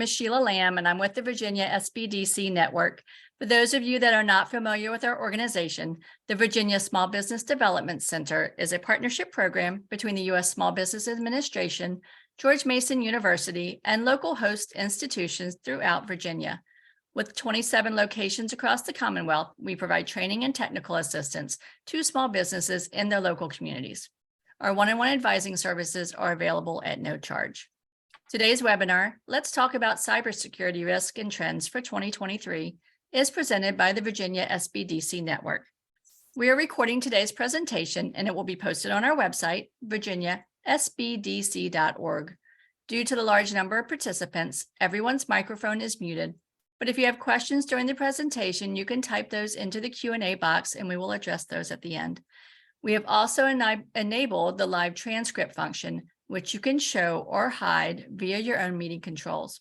name is Sheila Lamb, and I'm with the Virginia SBDC Network. For those of you that are not familiar with our organization, the Virginia Small Business Development Center is a partnership program between the U.S. Small Business Administration, George Mason University, and local host institutions throughout Virginia. With 27 locations across the Commonwealth, we provide training and technical assistance to small businesses in their local communities. Our one-on-one advising services are available at no charge. Today's webinar, Let's Talk About Cybersecurity Risk and Trends for 2023, is presented by the Virginia SBDC Network. We are recording today's presentation and it will be posted on our website, virginiasbdc.org. Due to the large number of participants, everyone's microphone is muted, but if you have questions during the presentation, you can type those into the Q&A box and we will address those at the end. We have also enabled the live transcript function, which you can show or hide via your own meeting controls.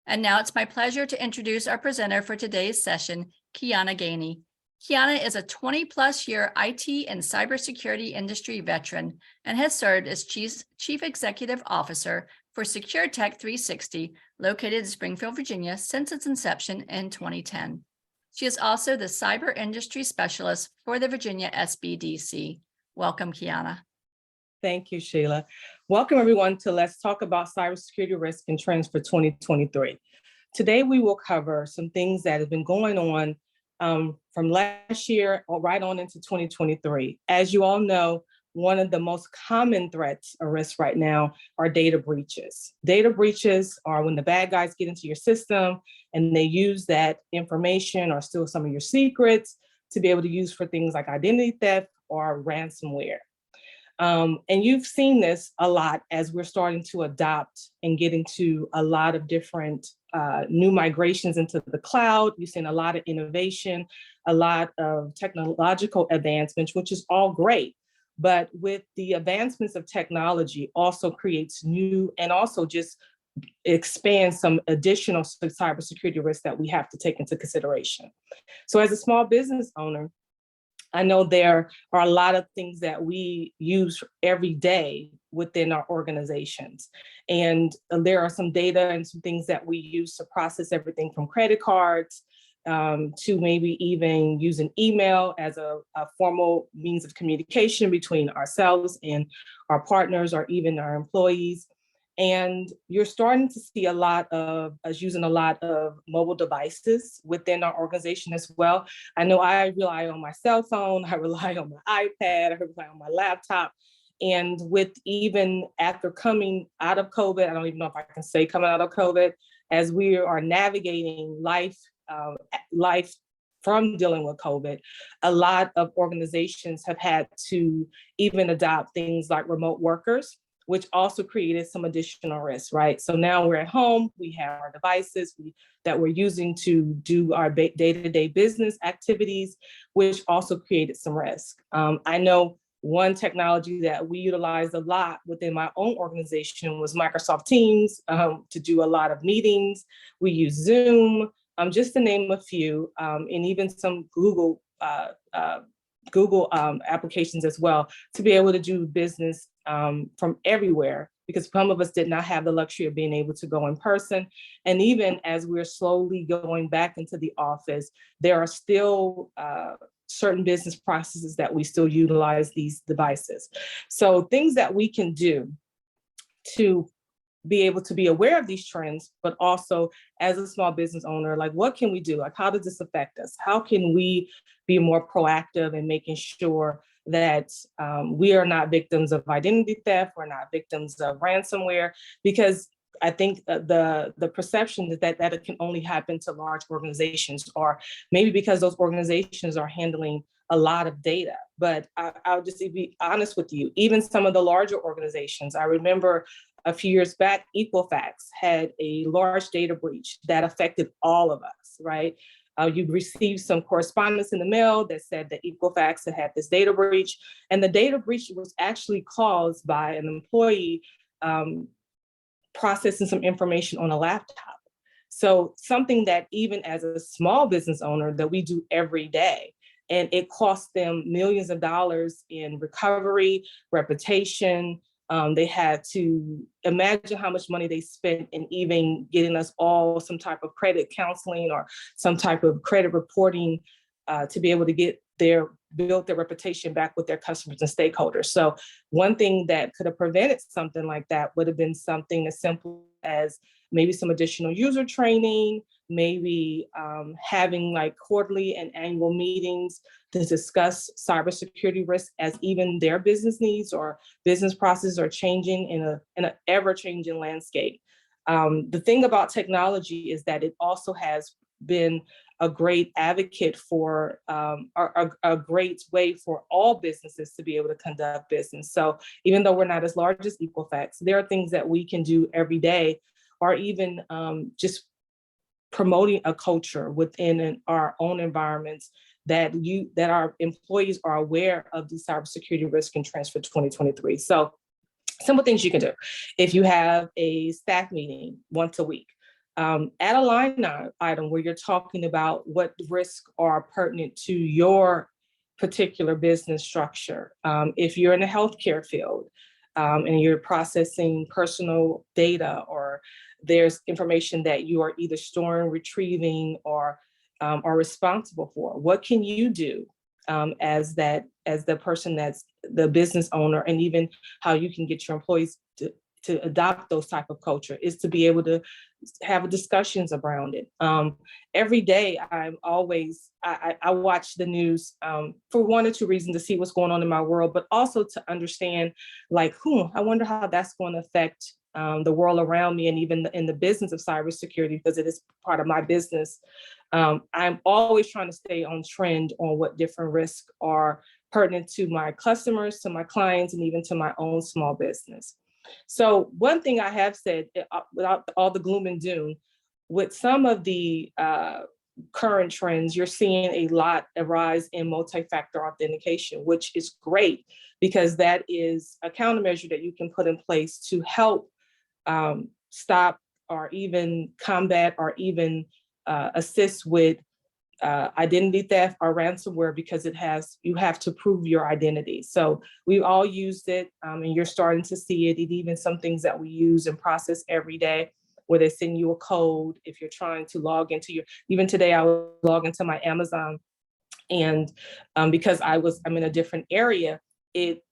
And now it's my pleasure to introduce our presenter for today's session, Kiana Gainey. Kiana is a 20-plus year IT and cybersecurity industry veteran and has served as Chief Executive Officer for SecureTech 360, located in Springfield, Virginia, since its inception in 2010. She is also the Cyber Industry Specialist for the Virginia SBDC. Welcome, Kiana. Thank you, Sheila. Welcome, everyone, to Let's Talk About Cybersecurity Risk and Trends for 2023. Today, we will cover some things that have been going on from last year right on into 2023. As you all know, one of the most common threats or risks right now are data breaches. Data breaches are when the bad guys get into your system and they use that information or steal some of your secrets to be able to use for things like identity theft or ransomware. And you've seen this a lot as we're starting to adopt and get into a lot of different new migrations into the cloud. You've seen a lot of innovation, a lot of technological advancements, which is all great. But with the advancements of technology also creates new and also just expands some additional cybersecurity risks that we have to take into consideration. So as a small business owner, I know there are a lot of things that we use every day within our organizations. And there are some data and some things that we use to process everything from credit cards to maybe even using email as a formal means of communication between ourselves and our partners or even our employees. And you're starting to see a lot of us using a lot of mobile devices within our organization as well. I know I rely on my cell phone, I rely on my iPad, I rely on my laptop. And with even after coming out of COVID, I don't even know if I can say coming out of COVID, as we are navigating life from dealing with COVID, a lot of organizations have had to even adopt things like remote workers, which also created some additional risks, right? So now we're at home, we have our devices that we're using to do our day-to-day business activities, which also created some risk. I know one technology that we utilized a lot within my own organization was Microsoft Teams to do a lot of meetings. We use Zoom, just to name a few, and even some Google applications as well, to be able to do business from everywhere, because some of us did not have the luxury of being able to go in person. And even as we're slowly going back into the office, there are still certain business processes that we still utilize these devices. So things that we can do to be able to be aware of these trends, but also as a small business owner, like what can we do? Like, how does this affect us? How can we be more proactive in making sure that we are not victims of identity theft, we're not victims of ransomware? Because I think the perception is that it can only happen to large organizations, or maybe because those organizations are handling a lot of data. But I'll just be honest with you, even some of the larger organizations, I remember a few years back, Equifax had a large data breach that affected all of us, right? You received some correspondence in the mail that said that Equifax had this data breach, and the data breach was actually caused by an employee processing some information on a laptop. So something that even as a small business owner that we do every day, and it costs them millions of dollars in recovery, reputation, They had to imagine how much money they spent in even getting us all some type of credit counseling or some type of credit reporting to be able to build their reputation back with their customers and stakeholders. So one thing that could have prevented something like that would have been something as simple as maybe some additional user training, maybe having like quarterly and annual meetings to discuss cybersecurity risk as even their business needs or business processes are changing in an ever-changing landscape. The thing about technology is that it also has been a great advocate for a great way for all businesses to be able to conduct business. So even though we're not as large as Equifax, there are things that we can do every day, or even just promoting a culture within our own environments that our employees are aware of the cybersecurity risk and trends for 2023. So simple things you can do. If you have a staff meeting once a week, add a line item where you're talking about what risks are pertinent to your particular business structure. If you're in the healthcare field and you're processing personal data, or there's information that you are either storing, retrieving, or are responsible for, what can you do as the person that's the business owner, and even how you can get your employees to adopt those type of culture is to be able to have discussions around it. Every day, I watch the news for one or two reasons, to see what's going on in my world, but also to understand, like, I wonder how that's going to affect the world around me, and even in the business of cybersecurity, because it is part of my business. I'm always trying to stay on trend on what different risks are pertinent to my customers, to my clients, and even to my own small business. So one thing I have said, without all the gloom and doom, with some of the current trends, you're seeing a rise in multi-factor authentication, which is great, because that is a countermeasure that you can put in place to help stop or even combat or even assist with identity theft or ransomware, because you have to prove your identity. So we've all used it, and you're starting to see it. Even some things that we use and process every day, where they send you a code if you're trying to log into even today I will log into my Amazon, and because I'm in a different area, it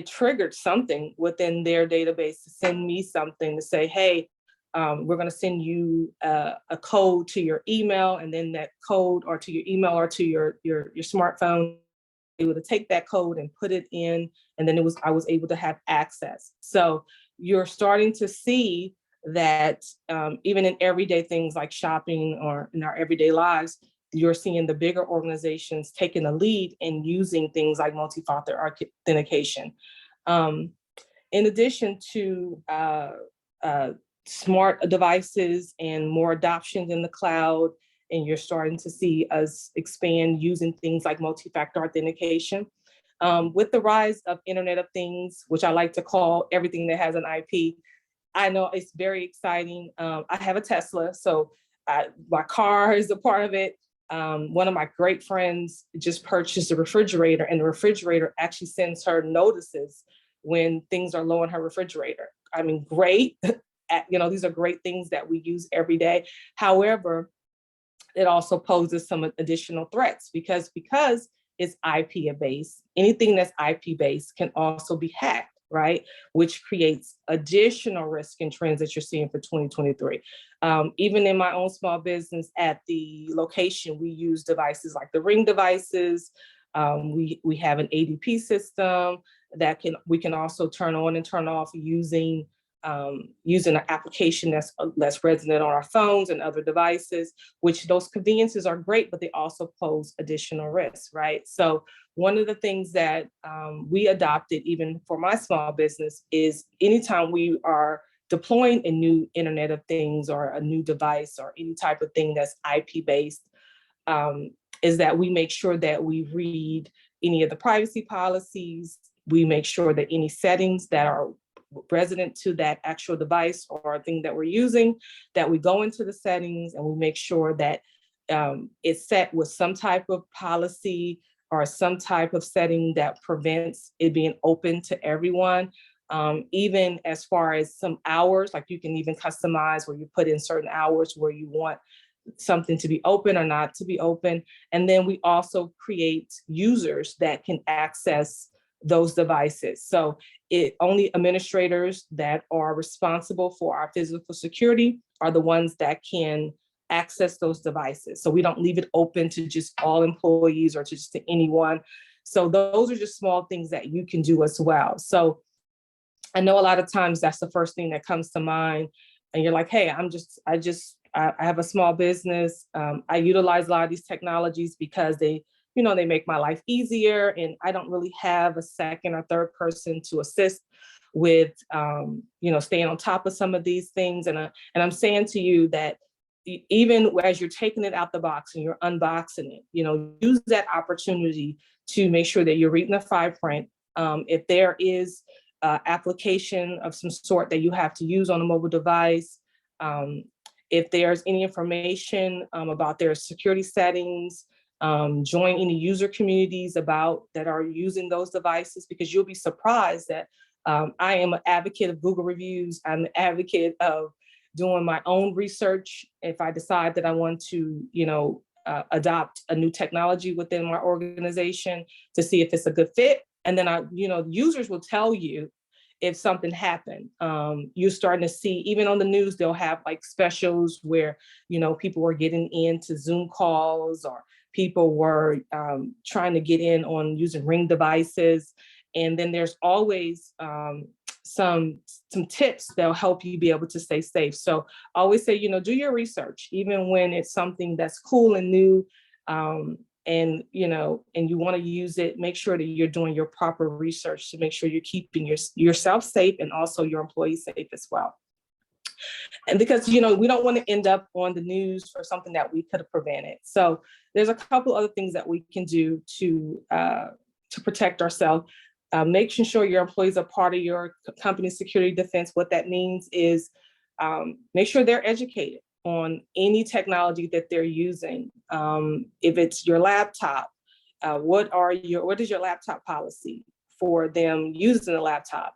triggered something within their database to send me something to say, hey, we're going to send you a code to your email, and then that code, or to your email, or to your smartphone, able to take that code and put it in, and then I was able to have access. So you're starting to see that even in everyday things like shopping or in our everyday lives, you're seeing the bigger organizations taking the lead in using things like multi-factor authentication. In addition to smart devices and more adoptions in the cloud, and you're starting to see us expand using things like multi-factor authentication. With the rise of Internet of Things, which I like to call everything that has an IP, I know it's very exciting. I have a Tesla, so my car is a part of it. One of my great friends just purchased a refrigerator, and the refrigerator actually sends her notices when things are low in her refrigerator. I mean, great. These are great things that we use every day. However, it also poses some additional threats, because it's IP based. Anything that's IP based can also be hacked, right? Which creates additional risk and trends that you're seeing for 2023. Even in my own small business at the location, we use devices like the Ring devices. We have an ADP system that we can also turn on and turn off using an application that's resident on our phones and other devices, which those conveniences are great, but they also pose additional risks, right? So one of the things that we adopted, even for my small business, is anytime we are deploying a new Internet of Things or a new device or any type of thing that's IP based, is that we make sure that we read any of the privacy policies. We make sure that any settings that are resident to that actual device or thing that we're using, that we go into the settings and we make sure that it's set with some type of policy or some type of setting that prevents it being open to everyone. Even as far as some hours, like you can even customize where you put in certain hours where you want something to be open or not to be open. And then we also create users that can access those devices. So it only administrators that are responsible for our physical security are the ones that can access those devices. So we don't leave it open to just all employees or to just to anyone. So those are just small things that you can do as well. So I know a lot of times that's the first thing that comes to mind. And you're like, hey, I have a small business. I utilize a lot of these technologies because they make my life easier. And I don't really have a second or third person to assist with, staying on top of some of these things. And I'm saying to you that even as you're taking it out the box and you're unboxing it, use that opportunity to make sure that you're reading the fine print. If there is application of some sort that you have to use on a mobile device, if there's any information about their security settings, join any user communities that are using those devices, because you'll be surprised that I am an advocate of Google reviews. I'm an advocate of doing my own research if I decide that I want to, adopt a new technology within my organization to see if it's a good fit. And then users will tell you if something happened. You're starting to see, even on the news, they'll have like specials where, people were getting into Zoom calls, or people were trying to get in on using Ring devices. And then there's always some tips that'll help you be able to stay safe. So I always say, do your research, even when it's something that's cool and new. And you want to use it, make sure that you're doing your proper research to make sure you're keeping yourself safe and also your employees safe as well. And because, we don't want to end up on the news for something that we could have prevented. So there's a couple other things that we can do to protect ourselves. Making sure your employees are part of your company's security defense. What that means is make sure they're educated on any technology that they're using. If it's your laptop, what is your laptop policy for them using a laptop?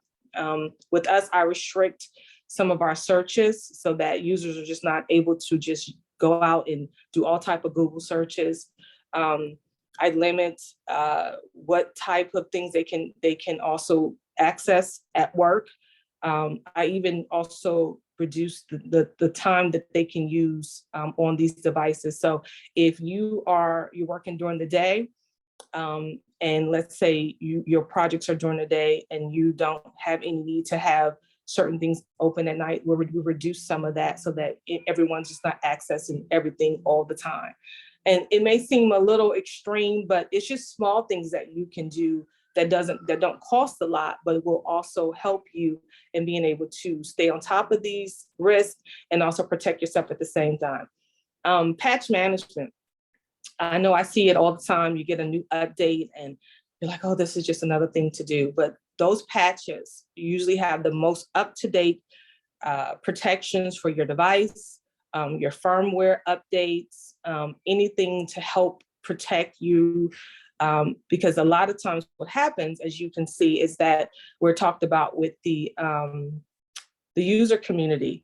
With us, I restrict some of our searches so that users are just not able to just go out and do all type of Google searches. I limit what type of things they can also access at work. I even also reduce the time that they can use on these devices. So if you're working during the day, and let's say your projects are during the day and you don't have any need to have certain things open at night, we reduce some of that so that everyone's just not accessing everything all the time. And it may seem a little extreme, but it's just small things that you can do that don't cost a lot, but it will also help you in being able to stay on top of these risks and also protect yourself at the same time. Patch management. I know I see it all the time. You get a new update and you're like, oh, this is just another thing to do. But those patches usually have the most up-to-date protections for your device, your firmware updates, anything to help protect you. Because a lot of times what happens, as you can see, is that we're talked about with the user community.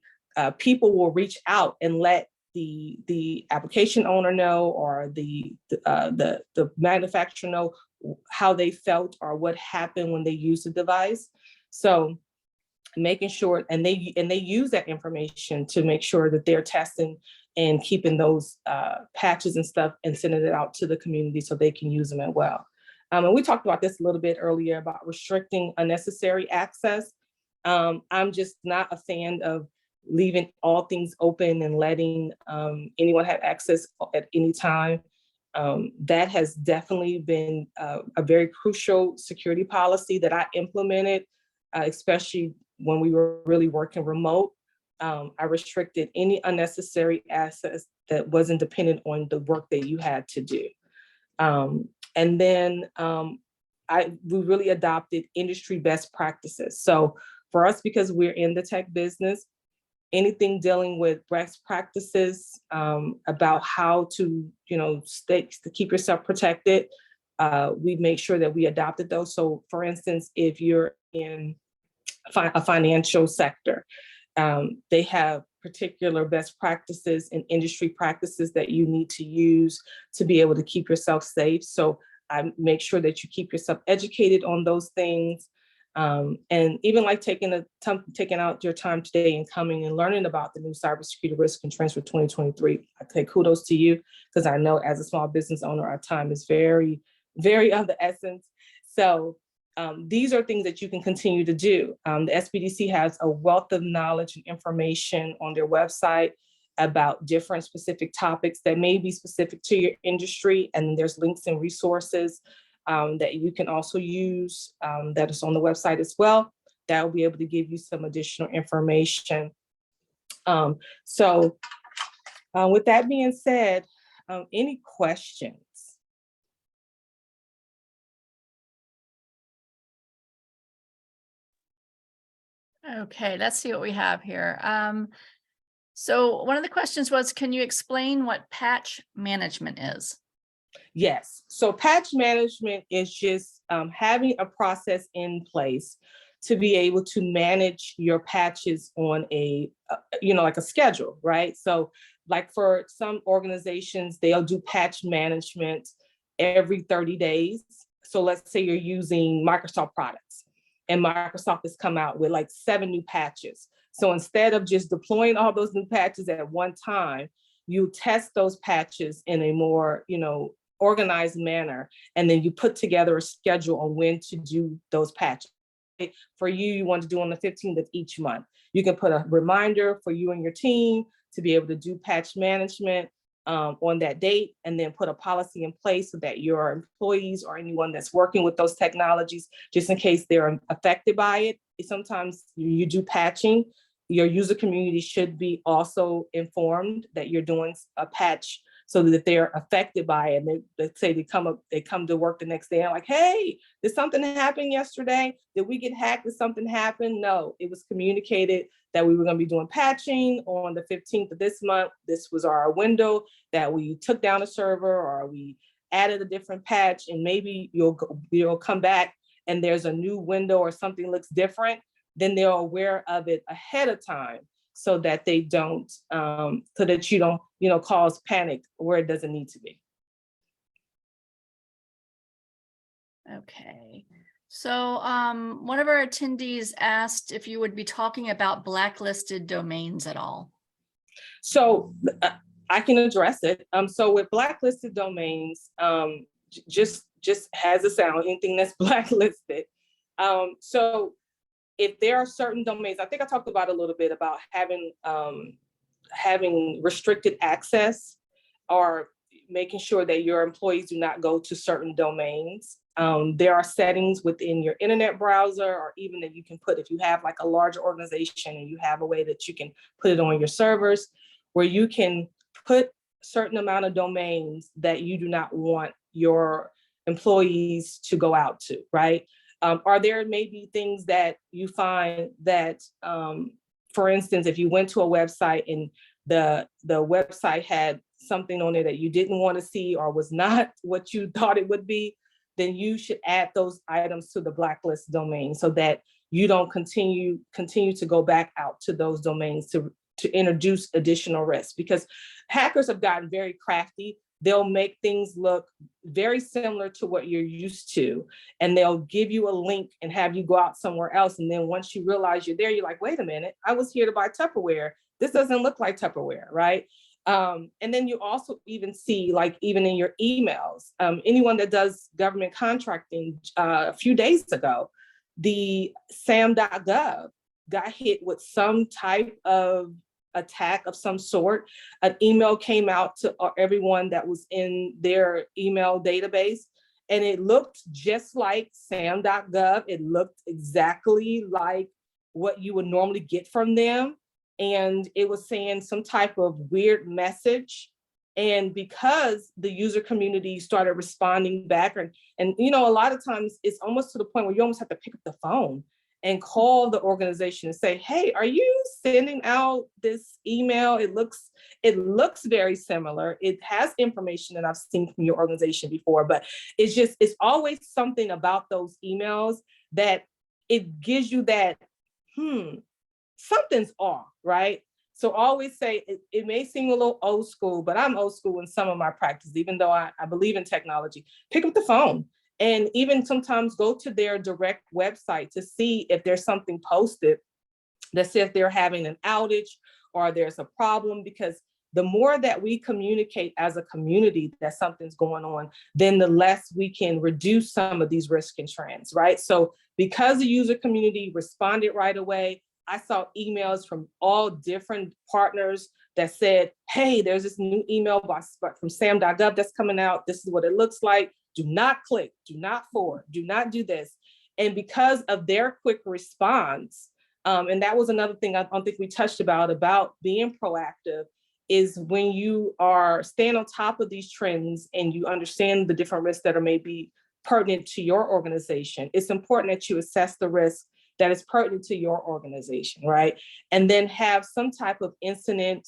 People will reach out and let the application owner know, or the manufacturer know how they felt or what happened when they used the device. So making sure, and they use that information to make sure that they're testing and keeping those patches and stuff and sending it out to the community so they can use them as well. And we talked about this a little bit earlier about restricting unnecessary access. I'm just not a fan of leaving all things open and letting anyone have access at any time. That has definitely been a very crucial security policy that I implemented, especially when we were really working remote. I restricted any unnecessary access that wasn't dependent on the work that you had to do. And then we really adopted industry best practices. So for us, because we're in the tech business, anything dealing with best practices about how to, to keep yourself protected, we make sure that we adopted those. So for instance, if you're in a financial sector. They have particular best practices and industry practices that you need to use to be able to keep yourself safe. So I make sure that you keep yourself educated on those things. And even like taking out your time today and coming and learning about the new cybersecurity risk and trends for 2023. I say kudos to you, because I know as a small business owner, our time is very, very of the essence. So these are things that you can continue to do. The SBDC has a wealth of knowledge and information on their website about different specific topics that may be specific to your industry. And there's links and resources that you can also use that is on the website as well. That will be able to give you some additional information. So with that being said, any questions? Okay, let's see what we have here. So one of the questions was, can you explain what patch management is? Yes. So patch management is just having a process in place to be able to manage your patches on a, like a schedule, right? So like for some organizations, they'll do patch management every 30 days. So let's say you're using Microsoft products and Microsoft has come out with like 7 new patches. So instead of just deploying all those new patches at one time, you test those patches in a more, organized manner, and then you put together a schedule on when to do those patches. For you, you want to do on the 15th of each month. You can put a reminder for you and your team to be able to do patch management on that date, and then put a policy in place so that your employees or anyone that's working with those technologies, just in case they're affected by it. Sometimes you do patching. Your user community should be also informed that you're doing a patch so that they're affected by it. And let's say they come to work the next day and like, hey, did something happen yesterday? Did we get hacked? Did something happen? No, it was communicated that we were going to be doing patching on the 15th of this month. This was our window that we took down a server or we added a different patch, and maybe you'll come back and there's a new window or something looks different. Then they're aware of it ahead of time, so that they don't, so that you don't, cause panic where it doesn't need to be. Okay. So one of our attendees asked if you would be talking about blacklisted domains at all. So I can address it. So with blacklisted domains, just has a sound, anything that's blacklisted. So if there are certain domains, I think I talked about a little bit about having restricted access or making sure that your employees do not go to certain domains. There are settings within your internet browser, or even that you can put, if you have like a larger organization and you have a way that you can put it on your servers, where you can put a certain amount of domains that you do not want your employees to go out to, right? Are there maybe things that you find that, for instance, if you went to a website and the website had something on it that you didn't want to see or was not what you thought it would be, then you should add those items to the blacklist domain so that you don't continue to go back out to those domains to introduce additional risk, because hackers have gotten very crafty. They'll make things look very similar to what you're used to, and they'll give you a link and have you go out somewhere else. And then once you realize you're there, you're like, wait a minute, I was here to buy Tupperware. This doesn't look like Tupperware, right? And then you also even see, like, even in your emails, anyone that does government contracting, a few days ago, the sam.gov got hit with some type of attack of some sort. An email came out to everyone that was in their email database, and it looked just like sam.gov. It looked exactly like what you would normally get from them. And it was saying some type of weird message. And because the user community started responding back, and a lot of times it's almost to the point where you almost have to pick up the phone and call the organization and say, hey, are you sending out this email? It looks very similar. It has information that I've seen from your organization before, but it's always something about those emails that it gives you that something's off, right? So always say, it may seem a little old school, but I'm old school in some of my practices, even though I believe in technology. Pick up the phone and even sometimes go to their direct website to see if there's something posted that says they're having an outage or there's a problem, because the more that we communicate as a community that something's going on, then the less we can reduce some of these risks and trends, right? So because the user community responded right away, I saw emails from all different partners that said, hey, there's this new email from sam.gov that's coming out. This is what it looks like. Do not click, do not forward, do not do this. And because of their quick response, and that was another thing I don't think we touched about being proactive, is when you are staying on top of these trends and you understand the different risks that are maybe pertinent to your organization, it's important that you assess the risk that is pertinent to your organization, right? And then have some type of incident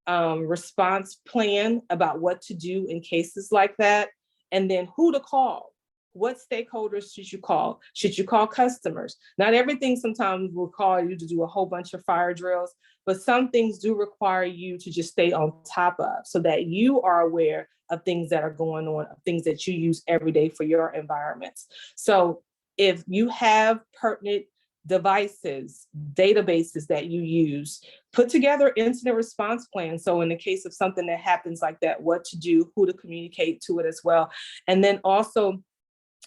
response plan about what to do in cases like that. And then who to call. What stakeholders should you call? Should you call customers? Not everything sometimes will call you to do a whole bunch of fire drills, but some things do require you to just stay on top of so that you are aware of things that are going on, of things that you use every day for your environments. So if you have pertinent devices, databases that you use, put together incident response plans. So in the case of something that happens like that, what to do, who to communicate to it as well. And then also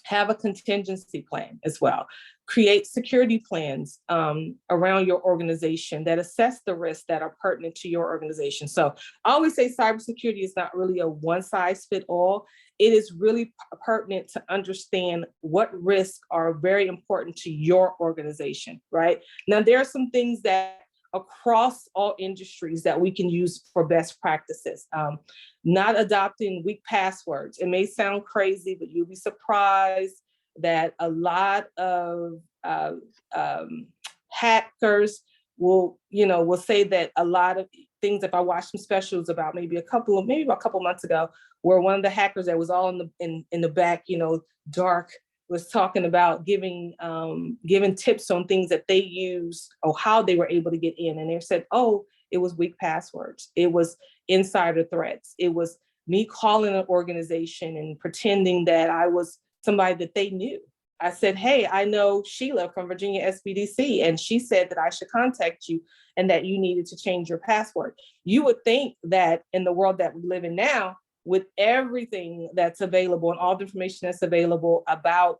have a contingency plan as well. Create security plans around your organization that assess the risks that are pertinent to your organization. So I always say cybersecurity is not really a one size fit all. It is really pertinent to understand what risks are very important to your organization, right? Now, there are some things that across all industries that we can use for best practices. Not adopting weak passwords. It may sound crazy, but you'll be surprised that a lot of hackers will say that a lot of things. If I watched some specials about maybe a couple months ago, where one of the hackers that was all in the back, dark, was talking about giving tips on things that they use or how they were able to get in. And they said, oh, it was weak passwords. It was insider threats. It was me calling an organization and pretending that I was somebody that they knew. I said, hey, I know Sheila from Virginia SBDC, and she said that I should contact you and that you needed to change your password. You would think that in the world that we live in now, with everything that's available and all the information that's available about,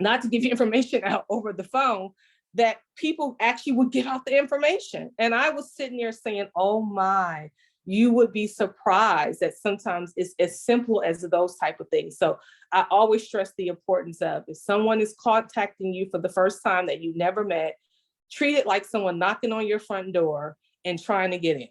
not to give you information out over the phone, that people actually would give out the information. And I was sitting there saying, oh my, you would be surprised that sometimes it's as simple as those type of things. So I always stress the importance of, if someone is contacting you for the first time that you never met, treat it like someone knocking on your front door and trying to get in.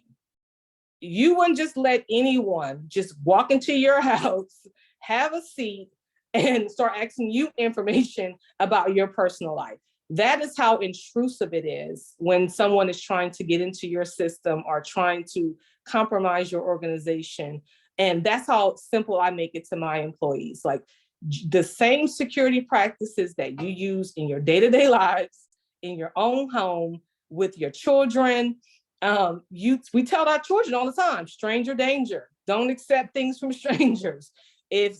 You wouldn't just let anyone just walk into your house, have a seat, and start asking you information about your personal life. That is how intrusive it is when someone is trying to get into your system or trying to compromise your organization. And that's how simple I make it to my employees. Like, the same security practices that you use in your day-to-day lives, in your own home, with your children. We tell our children all the time, stranger danger. Don't accept things from strangers. If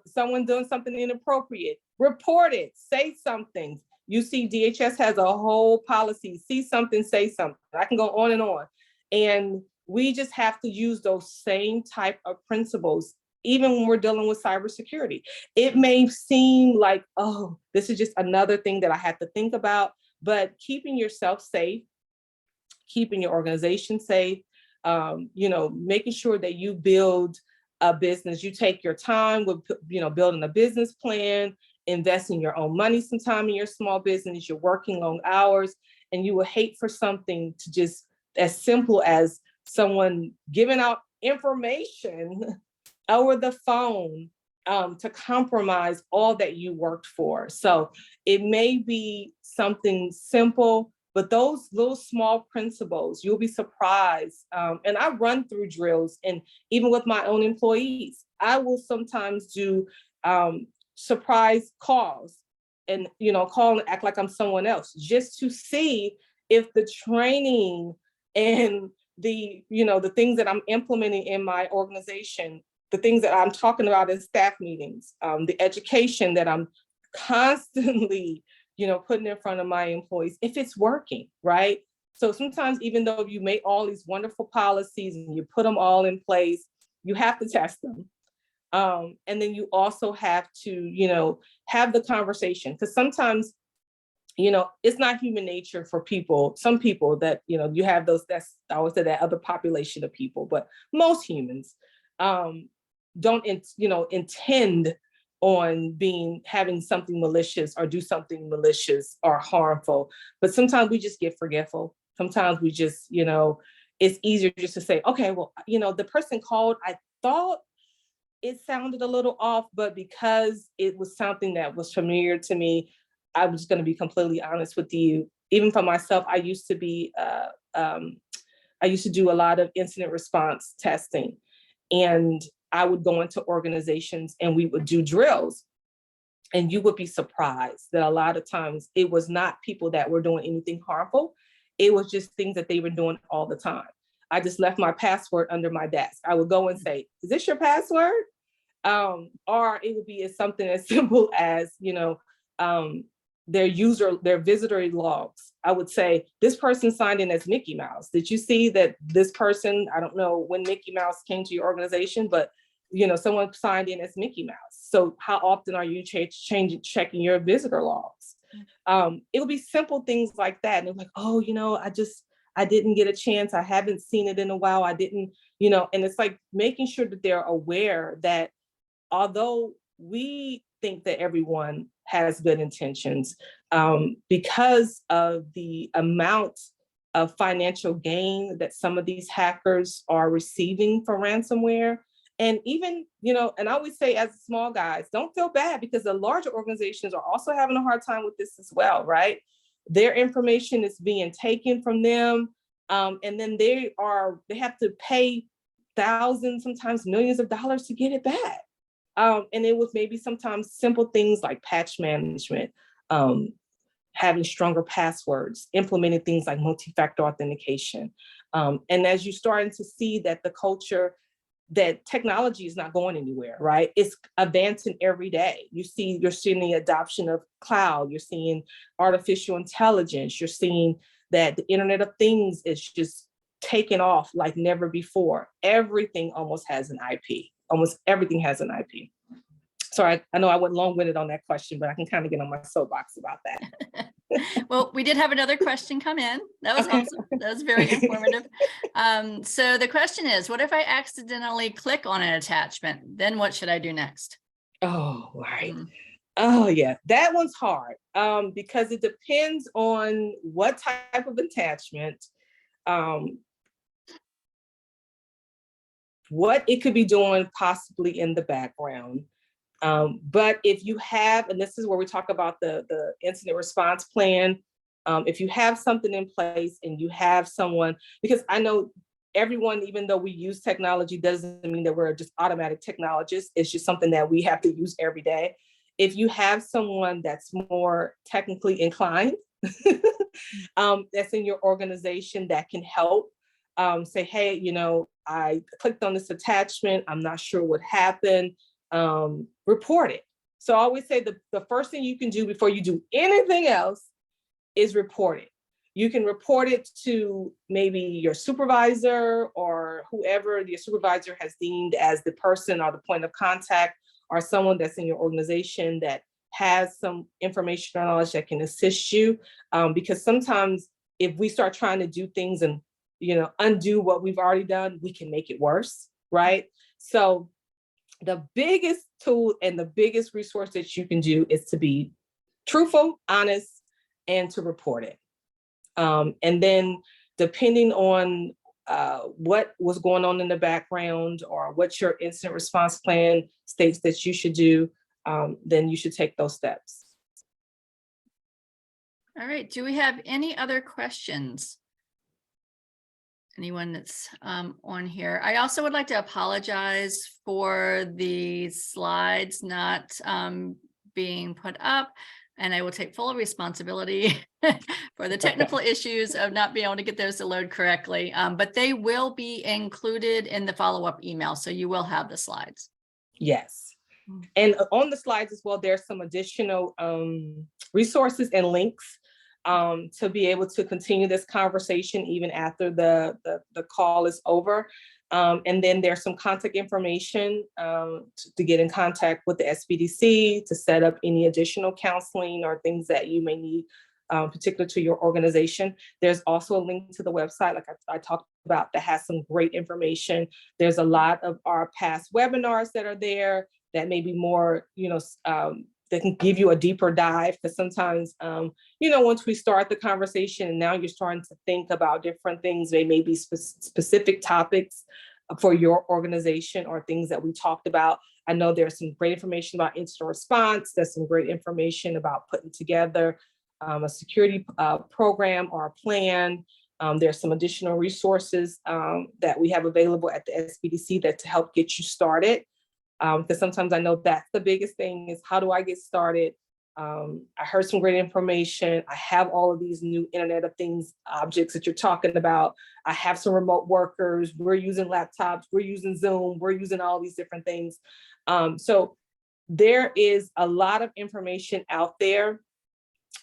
someone doing something inappropriate, report it, say something. You see, DHS has a whole policy, see something, say something. I can go on and on. And we just have to use those same type of principles, even when we're dealing with cybersecurity. It may seem like, oh, this is just another thing that I have to think about, but keeping yourself safe, keeping your organization safe, making sure that you build a business. You take your time with, building a business plan, investing your own money sometime in your small business. You're working long hours, and you will hate for something to just as simple as someone giving out information over the phone to compromise all that you worked for. So it may be something simple, but those little small principles, you'll be surprised. And I run through drills, and even with my own employees, I will sometimes do surprise calls and, call and act like I'm someone else, just to see if the training and the things that I'm implementing in my organization, the things that I'm talking about in staff meetings, the education that I'm constantly, putting in front of my employees, if it's working, right? So sometimes, even though you make all these wonderful policies and you put them all in place, you have to test them. And then you also have to, have the conversation, because sometimes, it's not human nature for some people that, you have that's, I would say, that other population of people, but most humans don't, intend on having something malicious or do something malicious or harmful. But sometimes we just get forgetful. Sometimes we just, it's easier just to say, okay, well, the person called, I thought it sounded a little off, but because it was something that was familiar to me, I was going to be completely honest with you. Even for myself, I used to do a lot of incident response testing, and I would go into organizations and we would do drills, and you would be surprised that a lot of times it was not people that were doing anything harmful. It was just things that they were doing all the time. I just left my password under my desk. I would go and say, "Is this your password?" Or it would be something as simple as, their visitor logs. I would say, "This person signed in as Mickey Mouse. Did you see that this person, I don't know when Mickey Mouse came to your organization, but someone signed in as Mickey Mouse. So how often are you checking your visitor logs?" It'll be simple things like that. And they're like, "Oh, I didn't get a chance. I haven't seen it in a while. I didn't, and it's like making sure that they're aware that although we think that everyone has good intentions, because of the amount of financial gain that some of these hackers are receiving for ransomware, and even, and I always say, as small guys, don't feel bad, because the larger organizations are also having a hard time with this as well, right? Their information is being taken from them, and then they have to pay thousands, sometimes millions of dollars to get it back. And it was maybe sometimes simple things like patch management, having stronger passwords, implementing things like multi-factor authentication. And as you're starting to see that the culture, that technology is not going anywhere, right? It's advancing every day. You're seeing the adoption of cloud, you're seeing artificial intelligence, you're seeing that the Internet of Things is just taking off like never before. Everything almost has an IP. Almost everything has an IP. So I know I went long-winded on that question, but I can kind of get on my soapbox about that. Well, we did have another question come in. That was awesome. That was very informative. So the question is, what if I accidentally click on an attachment? Then what should I do next? Oh, right. Oh, yeah, that one's hard, because it depends on what type of attachment, what it could be doing possibly in the background. But if you have, and this is where we talk about the incident response plan, if you have something in place and you have someone, because I know everyone, even though we use technology, doesn't mean that we're just automatic technologists. It's just something that we have to use every day. If you have someone that's more technically inclined, that's in your organization that can help, say, "Hey, I clicked on this attachment. I'm not sure what happened." Report it. So I always say the first thing you can do before you do anything else is report it. You can report it to maybe your supervisor or whoever your supervisor has deemed as the person or the point of contact, or someone that's in your organization that has some information or knowledge that can assist you. Because sometimes if we start trying to do things and undo what we've already done, we can make it worse, right? So the biggest tool and the biggest resource that you can do is to be truthful, honest, and to report it. And then depending on what was going on in the background or what your incident response plan states that you should do, then you should take those steps. All right. Do we have any other questions? Anyone that's on here? I also would like to apologize for the slides not being put up. and I will take full responsibility for the technical issues of not being able to get those to load correctly. But they will be included in the follow-up email, so you will have the slides. Yes. And on the slides as well, there's some additional resources and links to be able to continue this conversation even after the call is over. And then there's some contact information to get in contact with the SBDC to set up any additional counseling or things that you may need particular to your organization. There's also a link to the website, like I talked about, that has some great information. There's a lot of our past webinars that are there that may be more, that can give you a deeper dive, because sometimes, once we start the conversation and now you're starting to think about different things, they may be specific topics for your organization or things that we talked about. I know there's some great information about incident response. There's some great information about putting together a security program or a plan. There's some additional resources that we have available at the SBDC that to help get you started. Because sometimes I know that's the biggest thing is, how do I get started? I heard some great information. I have all of these new Internet of Things objects that you're talking about. I have some remote workers. We're using laptops. We're using Zoom. We're using all these different things. So there is a lot of information out there.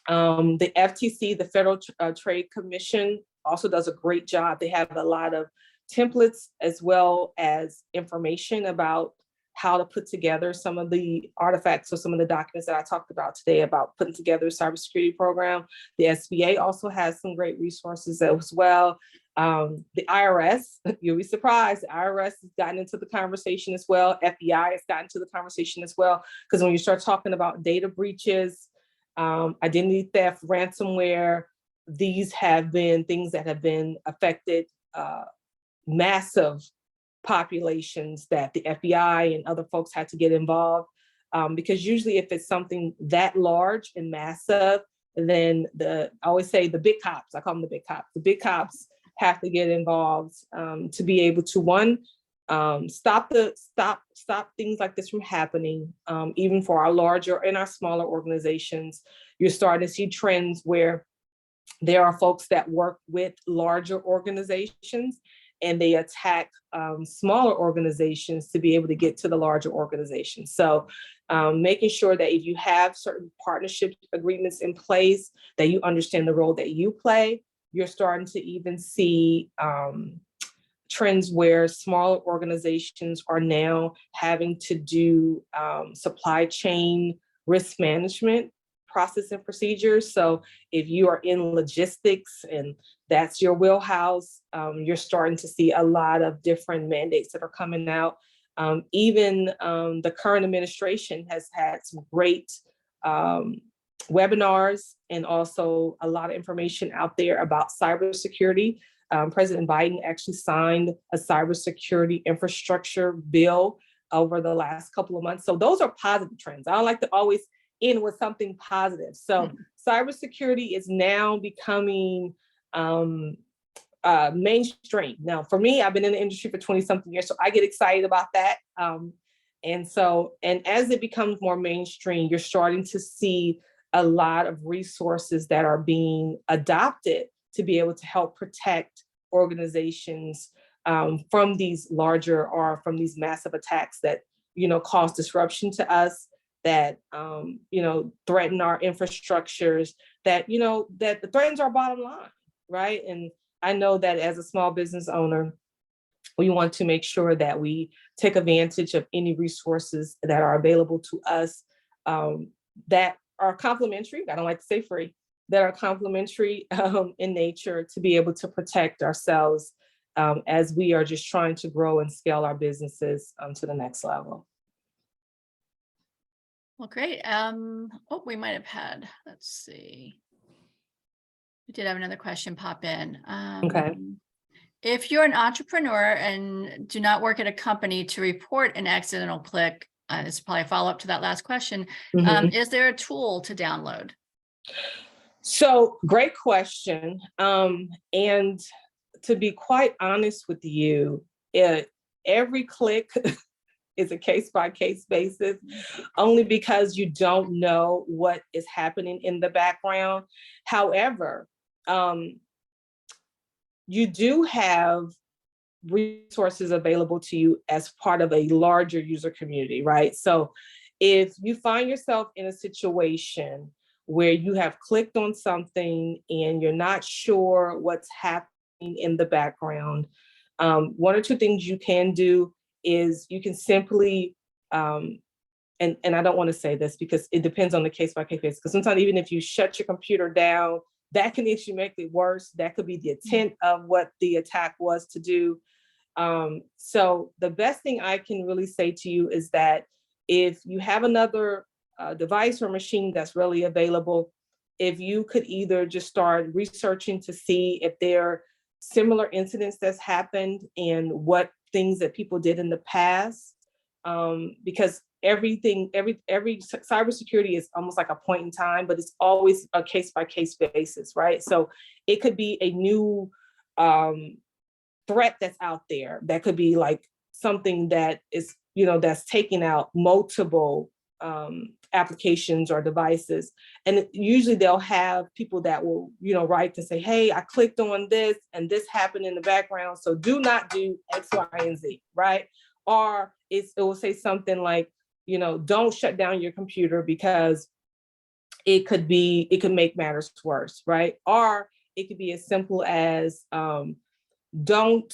The FTC, the Federal Trade Commission, also does a great job. They have a lot of templates as well as information about how to put together some of the artifacts or some of the documents that I talked about today about putting together a cybersecurity program. The SBA also has some great resources as well. The IRS, you'll be surprised, the IRS has gotten into the conversation as well. FBI has gotten into the conversation as well, because when you start talking about data breaches, identity theft, ransomware, these have been things that have been affected massive populations that the FBI and other folks had to get involved. Because usually if it's something that large and massive, then I always say the big cops, I call them the big cops have to get involved to be able to, stop things like this from happening. Even for our larger and our smaller organizations, you're starting to see trends where there are folks that work with larger organizations and they attack smaller organizations to be able to get to the larger organizations. So making sure that if you have certain partnership agreements in place, that you understand the role that you play. You're starting to even see trends where smaller organizations are now having to do supply chain risk management process and procedures. So if you are in logistics and that's your wheelhouse, you're starting to see a lot of different mandates that are coming out. Even the current administration has had some great webinars and also a lot of information out there about cybersecurity. President Biden actually signed a cybersecurity infrastructure bill over the last couple of months. So those are positive trends. I like to always end with something positive. So cybersecurity is now becoming mainstream. Now, for me, I've been in the industry for 20 something years, so I get excited about that. And as it becomes more mainstream, you're starting to see a lot of resources that are being adopted to be able to help protect organizations from these larger or from these massive attacks that, cause disruption to us, that, threaten our infrastructures, that threatens our bottom line, right? And I know that as a small business owner, we want to make sure that we take advantage of any resources that are available to us that are complementary. I don't like to say free, that are complementary in nature to be able to protect ourselves as we are just trying to grow and scale our businesses to the next level. Well, great. We might have had, let's see. We did have another question pop in. Okay. If you're an entrepreneur and do not work at a company to report an accidental click, this is probably a follow-up to that last question. Is there a tool to download? So great question. And to be quite honest with you, every click is a case-by-case basis, only because you don't know what is happening in the background. However, you do have resources available to you as part of a larger user community, right? So if you find yourself in a situation where you have clicked on something and you're not sure what's happening in the background, one or two things you can do is you can simply, and I don't want to say this because it depends on the case by case, because sometimes even if you shut your computer down, that can actually make it worse. That could be the intent of what the attack was to do. So the best thing I can really say to you is that if you have another device or machine that's really available, if you could either just start researching to see if there are similar incidents that's happened and what things that people did in the past, because every cybersecurity is almost like a point in time, but it's always a case by case basis, right? So it could be a new threat that's out there that could be like something that is, that's taking out multiple applications or devices. And usually they'll have people that will, write to say, hey, I clicked on this and this happened in the background, so do not do X, Y, and Z, right? Or it will say something like, don't shut down your computer because it could make matters worse, right? Or it could be as simple as don't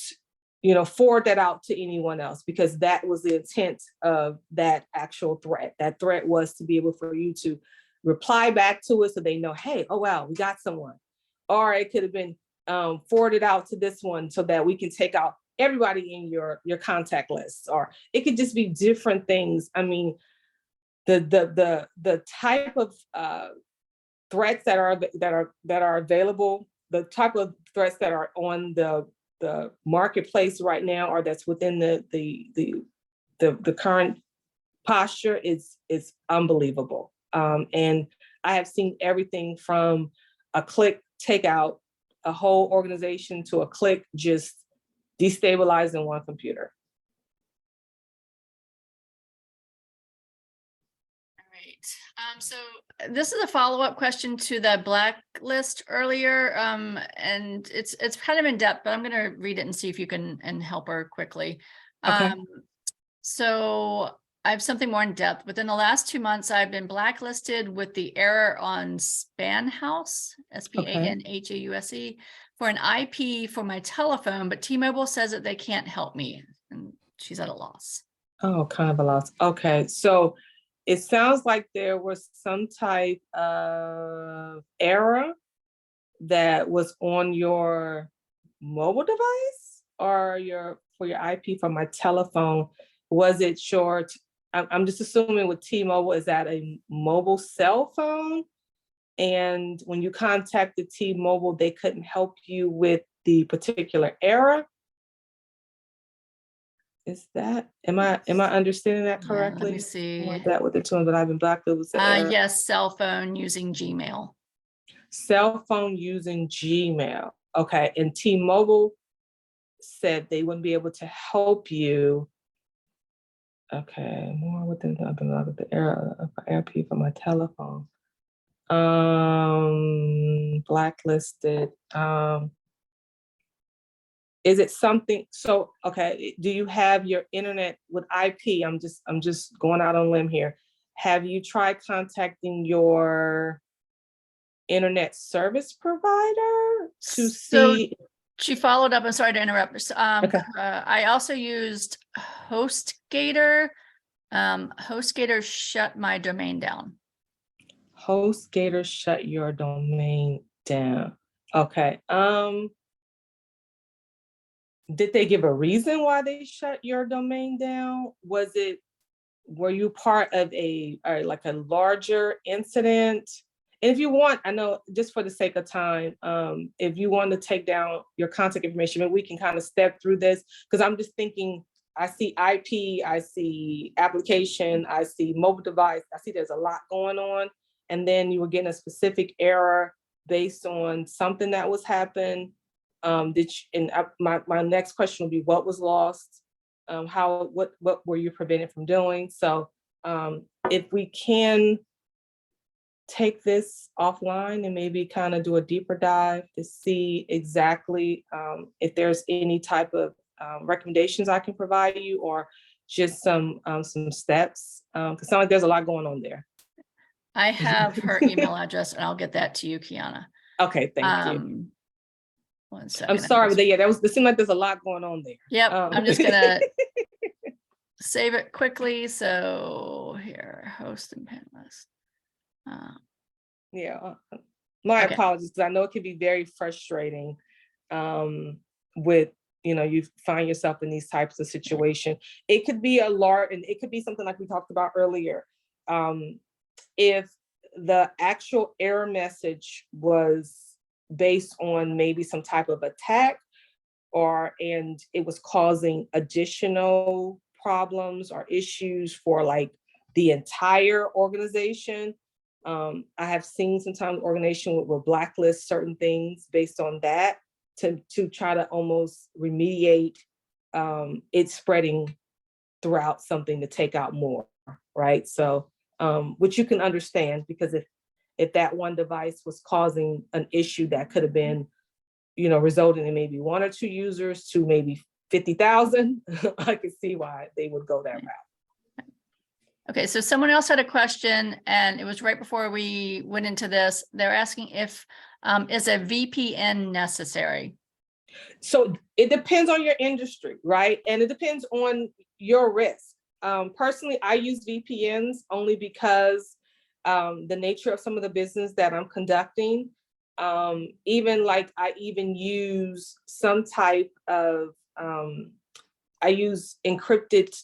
forward that out to anyone else, because that was the intent of that actual threat. That threat was to be able for you to reply back to it so they know, hey, oh wow, we got someone. Or it could have been forwarded out to this one so that we can take out everybody in your contact list. Or it could just be different things. I mean, the type of threats that are available, the type of threats that are on the marketplace right now, or that's within the current posture is unbelievable. And I have seen everything from a click take out a whole organization to a click just destabilizing one computer. So this is a follow-up question to the blacklist earlier, and it's kind of in depth, but I'm going to read it and see if you can help her quickly. Okay. So I have something more in depth. Within the last 2 months, I've been blacklisted with the error on Spanhouse, SPANHAUSE, for an IP for my telephone, but T-Mobile says that they can't help me, and she's at a loss. Oh, kind of a loss. Okay, so it sounds like there was some type of error that was on your mobile device or for your IP from my telephone. Was it short? I'm just assuming with T-Mobile, is that a mobile cell phone? And when you contacted T-Mobile, they couldn't help you with the particular error? Is that, am I understanding that correctly? Let me see. That with the tune that I've been blacklisted was the error? Yes, cell phone using Gmail. Cell phone using Gmail. Okay, and T-Mobile said they wouldn't be able to help you. Okay, more within the error of AirP for my telephone. Blacklisted. Is it something, so, okay, do you have your internet with IP? I'm just going out on a limb here. Have you tried contacting your internet service provider to see? She followed up, I'm sorry to interrupt. Okay. I also used HostGator. HostGator shut my domain down. HostGator shut your domain down. Okay. Did they give a reason why they shut your domain down? Were you part of like a larger incident? And if you want, I know just for the sake of time, if you want to take down your contact information, maybe we can kind of step through this, because I'm just thinking, I see IP, I see application, I see mobile device, I see there's a lot going on. And then you were getting a specific error based on something that was happened. My next question would be, what was lost? what were you prevented from doing? So if we can take this offline and maybe kind of do a deeper dive to see exactly if there's any type of recommendations I can provide you, or just some steps, because it sounds like there's a lot going on there. I have her email address and I'll get that to you, Kiana. Okay, thank you. 1 second. I'm sorry, but yeah, it seemed like there's a lot going on there. Yep, I'm just gonna save it quickly. So here, host and panelist. Yeah, my apologies, because I know it can be very frustrating with, you find yourself in these types of situations. It could be a large, and it could be something like we talked about earlier. If the actual error message was based on maybe some type of attack, and it was causing additional problems or issues for like the entire organization. I have seen sometimes organization will blacklist certain things based on that to try to almost remediate it spreading throughout something to take out more, right? So, which you can understand, because if that one device was causing an issue that could have been, resulting in maybe 1 or 2 users to maybe 50,000, I could see why they would go that route. Okay, so someone else had a question, and it was right before we went into this. They're asking if is a VPN necessary? So it depends on your industry, right? And it depends on your risk. Personally, I use VPNs only because the nature of some of the business that I'm conducting. Even like I even use some type of I use encrypted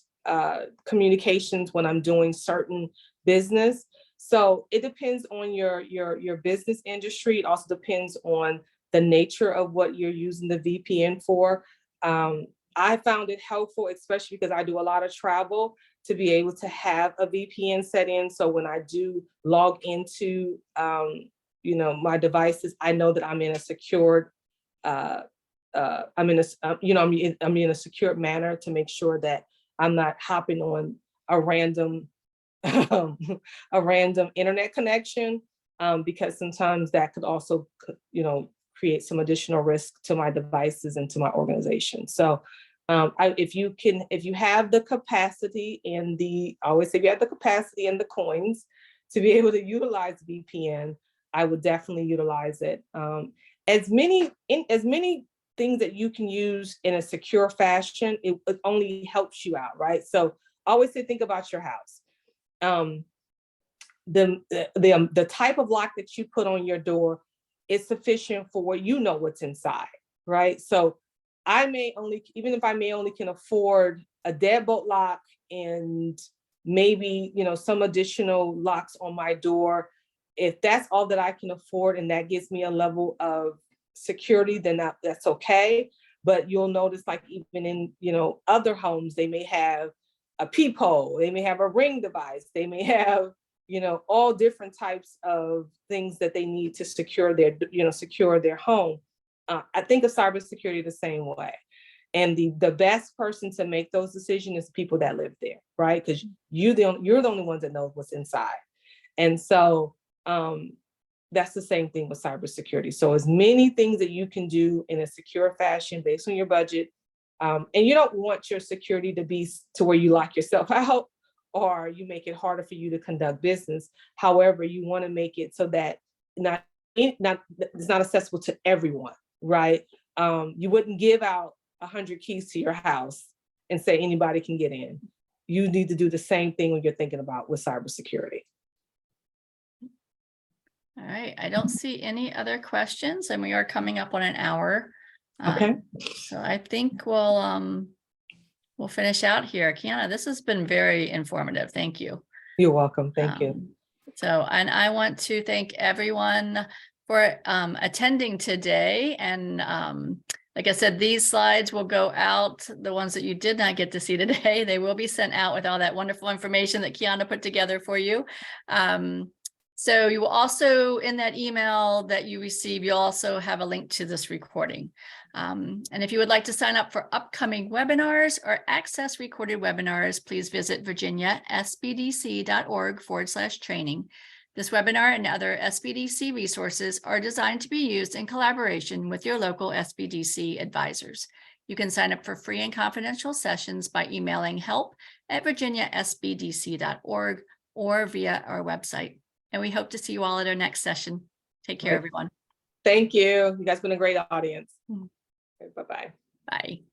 communications when I'm doing certain business. So it depends on your business industry. It also depends on the nature of what you're using the VPN for. I found it helpful, especially because I do a lot of travel, to be able to have a VPN set in. So when I do log into my devices, I know that I'm in a secured I'm in a secure manner, to make sure that I'm not hopping on a random internet connection, because sometimes that could also create some additional risk to my devices and to my organization. So if you have the capacity and I always say, if you have the capacity and the coins to be able to utilize VPN, I would definitely utilize it. As many things that you can use in a secure fashion, it only helps you out, right? So I always say, think about your house. The type of lock that you put on your door is sufficient for what's inside, right? So even if I may only can afford a deadbolt lock and maybe some additional locks on my door, if that's all that I can afford and that gives me a level of security, then that's okay. But you'll notice, like, even in other homes, they may have a peephole, they may have a ring device, they may have all different types of things that they need to secure their home. I think of cybersecurity the same way. And the best person to make those decisions is people that live there, right? Because you're the only ones that know what's inside. And so that's the same thing with cybersecurity. So as many things that you can do in a secure fashion based on your budget. And you don't want your security to be to where you lock yourself out or you make it harder for you to conduct business. However, you want to make it so that it's not accessible to everyone, right? You wouldn't give out 100 keys to your house and say anybody can get in. You need to do the same thing when you're thinking about with cybersecurity. All right, I don't see any other questions, and we are coming up on an hour. Okay. So I think we'll finish out here. Kiana, this has been very informative. Thank you. You're welcome. Thank you. So, and I want to thank everyone for attending today. And like I said, these slides will go out. The ones that you did not get to see today, they will be sent out with all that wonderful information that Kiana put together for you. So you will also, in that email that you receive, you'll also have a link to this recording. And if you would like to sign up for upcoming webinars or access recorded webinars, please visit virginiasbdc.org/training. This webinar and other SBDC resources are designed to be used in collaboration with your local SBDC advisors. You can sign up for free and confidential sessions by emailing help@virginiasbdc.org or via our website. And we hope to see you all at our next session. Take care, everyone. Thank you. You guys been a great audience. Mhm. Okay, bye-bye. Bye.